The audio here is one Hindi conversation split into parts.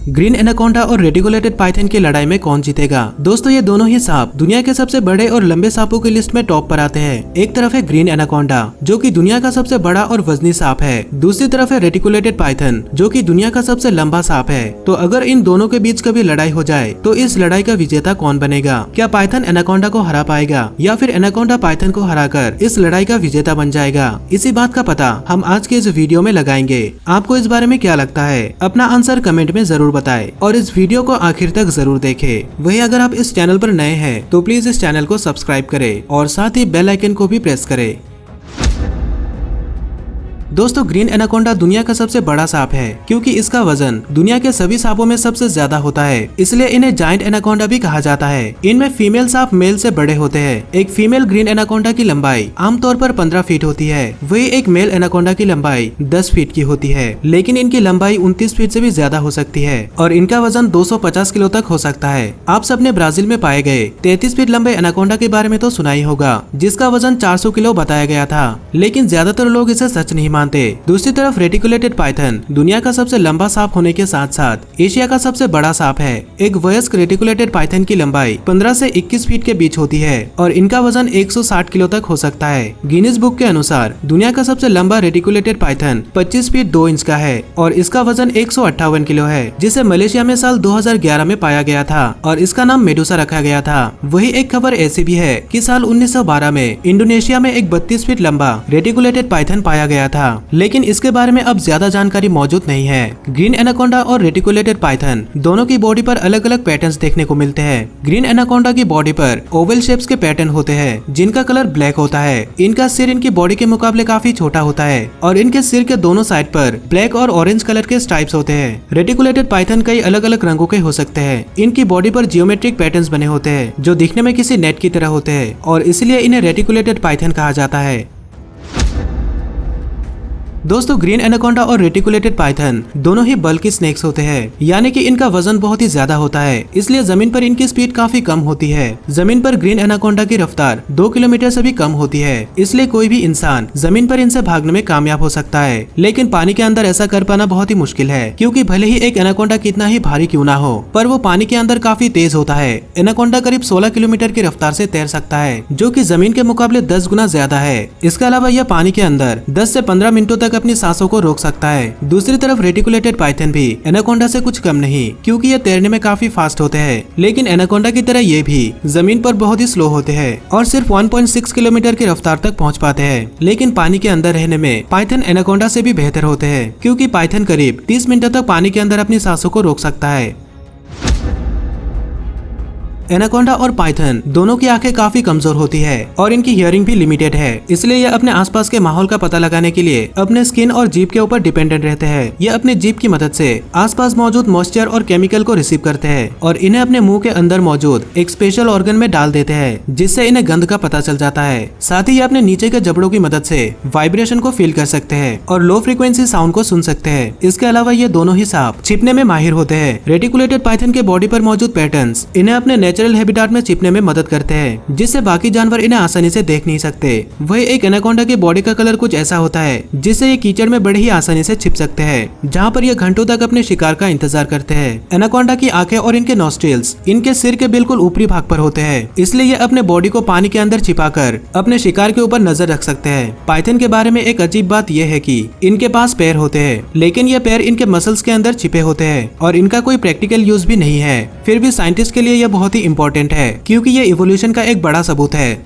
ग्रीन एनाकोंडा और रेटिकुलेटेड पाइथन की लड़ाई में कौन जीतेगा। दोस्तों ये दोनों ही सांप दुनिया के सबसे बड़े और लंबे सांपों की लिस्ट में टॉप पर आते हैं। एक तरफ है ग्रीन एनाकोंडा जो कि दुनिया का सबसे बड़ा और वजनी सांप है, दूसरी तरफ है रेटिकुलेटेड पाइथन जो कि दुनिया का सबसे लंबा सांप है। तो अगर इन दोनों के बीच कभी लड़ाई हो जाए तो इस लड़ाई का विजेता कौन बनेगा। क्या पाइथन एनाकोंडा को हरा पाएगा या फिर एनाकोंडा पाइथन को हराकर इस लड़ाई का विजेता बन जाएगा। इसी बात का पता हम आज के इस वीडियो में लगाएंगे। आपको इस बारे में क्या लगता है, अपना आंसर कमेंट में जरूर बताएं और इस वीडियो को आखिर तक जरूर देखें। वहीं अगर आप इस चैनल पर नए हैं तो प्लीज इस चैनल को सब्सक्राइब करें और साथ ही बेल आइकन को भी प्रेस करें। दोस्तों ग्रीन एनाकोंडा दुनिया का सबसे बड़ा सांप है क्योंकि इसका वजन दुनिया के सभी सांपों में सबसे ज्यादा होता है, इसलिए इन्हें जायंट एनाकोंडा भी कहा जाता है। इनमें फीमेल सांप मेल से बड़े होते हैं। एक फीमेल ग्रीन एनाकोंडा की लंबाई आमतौर पर 15 फीट होती है, वही एक मेल एनाकोंडा की लंबाई 10 फीट की होती है, लेकिन इनकी लंबाई 29 फीट से भी ज्यादा हो सकती है और इनका वजन 250 किलो तक हो सकता है। आप सबने ब्राजील में पाए गए 33 फीट लंबे एनाकोंडा के बारे में तो सुना ही होगा, जिसका वजन 400 किलो बताया गया था, लेकिन ज्यादातर लोग इसे सच नहीं मानते। दूसरी तरफ रेटिकुलेटेड पाइथन दुनिया का सबसे लंबा सांप होने के साथ साथ एशिया का सबसे बड़ा सांप है। एक वयस्क रेटिकुलेटेड पाइथन की लंबाई 15 से 21 फीट के बीच होती है और इनका वजन 160 किलो तक हो सकता है। गिनीज बुक के अनुसार दुनिया का सबसे लंबा रेटिकुलेटेड पाइथन 25 फीट 2 इंच का है और इसका वजन 158 किलो है, जिसे मलेशिया में साल 2011 में पाया गया था और इसका नाम मेडुसा रखा गया था। वही एक खबर ऐसी भी है कि साल 1912 में इंडोनेशिया में एक 32 फीट लंबा रेटिकुलेटेड पाइथन पाया गया था, लेकिन इसके बारे में अब ज्यादा जानकारी मौजूद नहीं है। ग्रीन एनाकोंडा और रेटिकुलेटेड पाइथन दोनों की बॉडी पर अलग अलग पैटर्न्स देखने को मिलते हैं। ग्रीन एनाकोंडा की बॉडी पर ओवल शेप्स के पैटर्न होते हैं जिनका कलर ब्लैक होता है। इनका सिर इनकी बॉडी के मुकाबले काफी छोटा होता है और इनके सिर के दोनों साइड पर ब्लैक और ऑरेंज कलर के स्ट्राइप्स होते हैं। रेटिकुलेटेड पाइथन कई अलग अलग रंगों के हो सकते हैं। इनकी बॉडी पर जियोमेट्रिक पैटर्न्स बने होते हैं जो दिखने में किसी नेट की तरह होते हैं और इसलिए इन्हें रेटिकुलेटेड पाइथन कहा जाता है। दोस्तों ग्रीन एनाकोंडा और रेटिकुलेटेड पाइथन दोनों ही बल्की स्नेक्स होते हैं, यानी कि इनका वजन बहुत ही ज्यादा होता है, इसलिए जमीन पर इनकी स्पीड काफी कम होती है। जमीन पर ग्रीन एनाकोंडा की रफ्तार 2 किलोमीटर से भी कम होती है, इसलिए कोई भी इंसान जमीन पर इनसे भागने में कामयाब हो सकता है। लेकिन पानी के अंदर ऐसा कर पाना बहुत ही मुश्किल है, क्योंकि भले ही एक एनाकोंडा कितना ही भारी क्यों ना हो, पर वो पानी के अंदर काफी तेज होता है। एनाकोंडा करीब 16 किलोमीटर की रफ्तार से तैर सकता है, जो कि जमीन के मुकाबले 10 गुना ज्यादा है। इसके अलावा यह पानी के अंदर 10 से 15 मिनटों तक अपनी सांसों को रोक सकता है। दूसरी तरफ रेटिकुलेटेड पाइथन भी एनाकोंडा से कुछ कम नहीं, क्योंकि ये तैरने में काफी फास्ट होते हैं, लेकिन एनाकोंडा की तरह ये भी जमीन पर बहुत ही स्लो होते हैं और सिर्फ 1.6 किलोमीटर की रफ्तार तक पहुंच पाते हैं। लेकिन पानी के अंदर रहने में पाइथन एनाकोंडा से भी बेहतर होते हैं, क्योंकि पाइथन करीब 30 मिनटों तक पानी के अंदर अपनी सांसों को रोक सकता है। एनाकोंडा और पाइथन दोनों की आंखें काफी कमजोर होती है और इनकी हियरिंग भी लिमिटेड है, इसलिए ये अपने आसपास के माहौल का पता लगाने के लिए अपने स्किन और जीभ के ऊपर डिपेंडेंट रहते हैं। ये अपने जीभ की मदद से आसपास मौजूद मॉइस्चर और केमिकल को रिसीव करते हैं और इन्हें अपने मुंह के अंदर मौजूद एक स्पेशल ऑर्गन में डाल देते हैं, जिससे इन्हें गंध का पता चल जाता है। साथ ही ये अपने नीचे के जबड़ों की मदद से वाइब्रेशन को फील कर सकते हैं और लो फ्रीक्वेंसी साउंड को सुन सकते हैं। इसके अलावा ये दोनों ही सांप छिपने में माहिर होते हैं। रेटिकुलेटेड पाइथन के बॉडी पर मौजूद पैटर्न्स इन्हें अपने नेचुरल हैबिटेट में में मदद करते हैं, जिससे बाकी जानवर इन्हें आसानी से देख नहीं सकते। वही एक एनाकोंडा की बॉडी का कलर कुछ ऐसा होता है जिससे ये कीचड़ में बड़े ही आसानी से छिप सकते हैं, जहाँ पर ये घंटों तक अपने शिकार का इंतजार करते हैं। एनाकोंडा की आंखें और इनके नॉस्ट्रिल्स इनके सिर के बिल्कुल ऊपरी भाग पर होते हैं, इसलिए ये अपने बॉडी को पानी के अंदर छिपाकर अपने शिकार के ऊपर नजर रख सकते हैं। पाइथन के बारे में एक अजीब बात यह है कि इनके पास पैर होते हैं, लेकिन ये पैर इनके मसल्स के अंदर छिपे होते हैं और इनका कोई प्रैक्टिकल यूज भी नहीं है। फिर भी साइंटिस्ट के लिए यह बहुत ही इंपॉर्टेंट है, क्योंकि ये इवोल्यूशन का एक बड़ा सबूत है।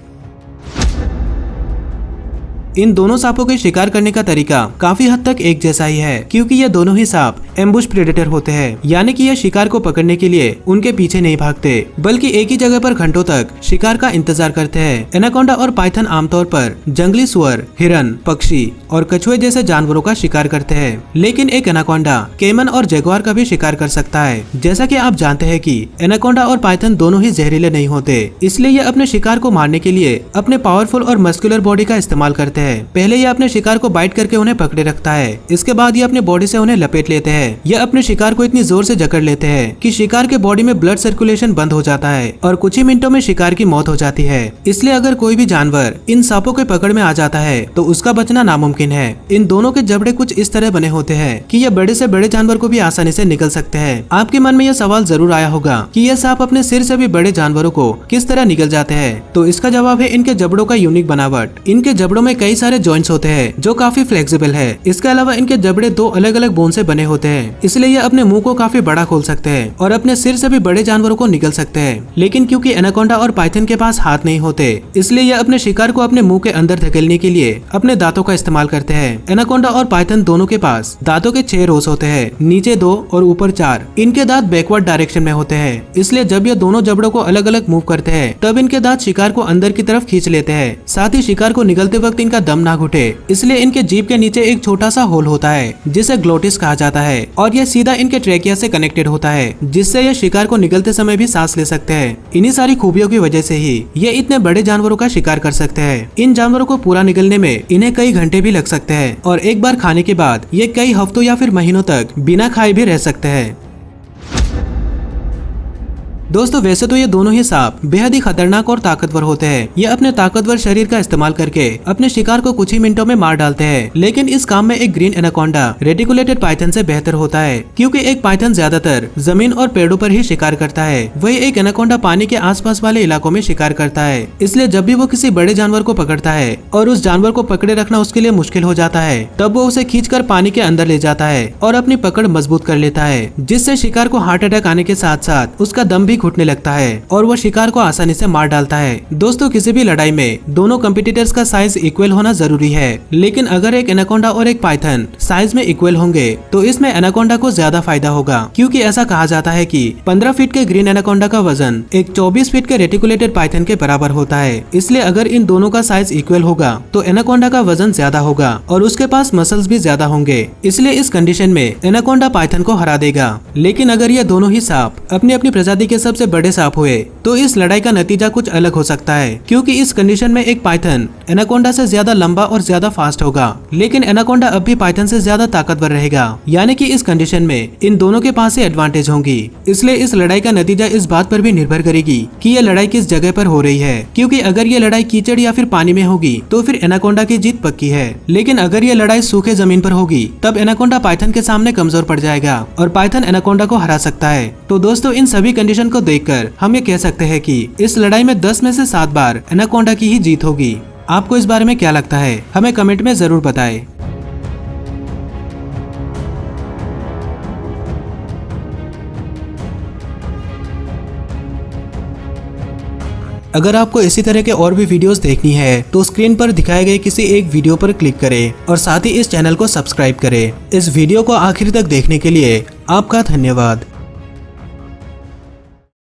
इन दोनों सांपों के शिकार करने का तरीका काफी हद तक एक जैसा ही है, क्योंकि ये दोनों ही सांप एम्बुश प्रेडेटर होते हैं, यानी कि ये शिकार को पकड़ने के लिए उनके पीछे नहीं भागते, बल्कि एक ही जगह पर घंटों तक शिकार का इंतजार करते हैं। एनाकोंडा और पाइथन आमतौर पर जंगली सुअर, हिरन, पक्षी और कछुए जैसे जानवरों का शिकार करते हैं, लेकिन एक एनाकोंडा कैमन और जगुआर का भी शिकार कर सकता है। जैसा कि आप जानते हैं कि एनाकोंडा और पाइथन दोनों ही जहरीले नहीं होते, इसलिए ये अपने शिकार को मारने के लिए अपने पावरफुल और मस्कुलर बॉडी का इस्तेमाल करते हैं। पहले ये अपने शिकार को बाइट करके उन्हें पकड़े रखता है, इसके बाद ये अपने बॉडी से उन्हें लपेट लेते हैं हैं यह अपने शिकार को इतनी जोर से जकड़ लेते हैं कि शिकार के बॉडी में ब्लड सर्कुलेशन बंद हो जाता है और कुछ ही मिनटों में शिकार की मौत हो जाती है। इसलिए अगर कोई भी जानवर इन सांपों के पकड़ में आ जाता है तो उसका बचना नामुमकिन है। इन दोनों के जबड़े कुछ इस तरह बने होते हैं कि ये बड़े से बड़े जानवर को भी आसानी से निगल सकते हैं। आपके मन में यह सवाल जरूर आया होगा कि ये सांप अपने सिर से भी बड़े जानवरों को किस तरह निगल जाते हैं। तो इसका जवाब है इनके जबड़ों का यूनिक बनावट। इनके जबड़ों में कई सारे जॉइंट्स होते हैं जो काफी फ्लेक्सिबल है। इसके अलावा इनके जबड़े दो अलग अलग बोन से बने होते हैं, इसलिए ये अपने मुंह को काफी बड़ा खोल सकते हैं और अपने सिर से भी बड़े जानवरों को निगल सकते हैं। लेकिन क्योंकि एनाकोंडा और पाइथन के पास हाथ नहीं होते, इसलिए ये अपने शिकार को अपने मुंह के अंदर धकेलने के लिए अपने दांतों का इस्तेमाल करते हैं। एनाकोंडा और पाइथन दोनों के पास दांतों के 6 रोस होते हैं, नीचे 2 और ऊपर 4। इनके दांत बैकवर्ड डायरेक्शन में होते हैं, इसलिए जब ये दोनों जबड़ों को अलग अलग मूव करते हैं तब इनके दांत शिकार को अंदर की तरफ खींच लेते हैं। साथ ही शिकार को निगलते वक्त इनका दम ना घुटे, इसलिए इनके जीभ के नीचे एक छोटा सा होल होता है जिसे ग्लोटिस कहा जाता है और यह सीधा इनके ट्रेकिया से कनेक्टेड होता है, जिससे यह शिकार को निगलते समय भी सांस ले सकते हैं। इन्हीं सारी खूबियों की वजह से ही ये इतने बड़े जानवरों का शिकार कर सकते हैं। इन जानवरों को पूरा निगलने में इन्हें कई घंटे भी लग सकते हैं और एक बार खाने के बाद ये कई हफ्तों या फिर महीनों तक बिना खाए भी रह सकते हैं। दोस्तों वैसे तो ये दोनों ही सांप बेहद ही खतरनाक और ताकतवर होते हैं। ये अपने ताकतवर शरीर का इस्तेमाल करके अपने शिकार को कुछ ही मिनटों में मार डालते हैं। लेकिन इस काम में एक ग्रीन एनाकोंडा रेटिकुलेटेड पाइथन से बेहतर होता है, क्योंकि एक पाइथन ज्यादातर जमीन और पेड़ों पर ही शिकार करता है, वही एक एनाकोंडा पानी के आसपास वाले इलाकों में शिकार करता है। इसलिए जब भी वो किसी बड़े जानवर को पकड़ता है और उस जानवर को पकड़े रखना उसके लिए मुश्किल हो जाता है, तब वो उसे खींचकर पानी के अंदर ले जाता है और अपनी पकड़ मजबूत कर लेता है, जिससे शिकार को हार्ट अटैक आने के साथ साथ उसका दम भी घुटने लगता है और वो शिकार को आसानी से मार डालता है। दोस्तों किसी भी लड़ाई में दोनों कम्पिटिटर्स का साइज इक्वल होना जरूरी है, लेकिन अगर एक एनाकोंडा और एक पाइथन साइज में इक्वल होंगे तो इसमें एनाकोंडा को ज्यादा फायदा होगा, क्योंकि ऐसा कहा जाता है कि 15 फीट के ग्रीन एनाकोंडा का वजन एक 24 फीट के रेटिकुलेटेड पाइथन के बराबर होता है। इसलिए अगर इन दोनों का साइज इक्वल होगा तो एनाकोंडा का वजन ज्यादा होगा और उसके पास मसल्स भी ज्यादा होंगे, इसलिए इस कंडीशन में एनाकोंडा पाइथन को हरा देगा। लेकिन अगर ये दोनों ही सांप अपनी अपनी प्रजाति के सबसे बड़े सांप हुए तो इस लड़ाई का नतीजा कुछ अलग हो सकता है, क्योंकि इस कंडीशन में एक पाइथन एनाकोंडा से ज्यादा लंबा और ज्यादा फास्ट होगा, लेकिन एनाकोंडा अब भी पाइथन से ज्यादा ताकतवर रहेगा। यानी कि इस कंडीशन में इन दोनों के पास ही एडवांटेज होंगी। इसलिए इस लड़ाई का नतीजा इस बात पर भी निर्भर करेगी कि ये लड़ाई किस जगह पर हो रही है, क्योंकि अगर ये लड़ाई कीचड़ या फिर पानी में होगी तो फिर एनाकोंडा की जीत पक्की है। लेकिन अगर ये लड़ाई सूखे जमीन पर होगी तब एनाकोंडा पाइथन के सामने कमजोर पड़ जाएगा और पाइथन एनाकोंडा को हरा सकता है। तो दोस्तों इन सभी कंडीशन को देखकर हम ये कह सकते हैं कि इस लड़ाई में 10 में से 7 बार एनाकोंडा की ही जीत होगी। आपको इस बारे में क्या लगता है, हमें कमेंट में जरूर बताएं। अगर आपको इसी तरह के और भी वीडियोस देखनी है तो स्क्रीन पर दिखाए गए किसी एक वीडियो पर क्लिक करें और साथ ही इस चैनल को सब्सक्राइब करें। इस वीडियो को आखिर तक देखने के लिए आपका धन्यवाद।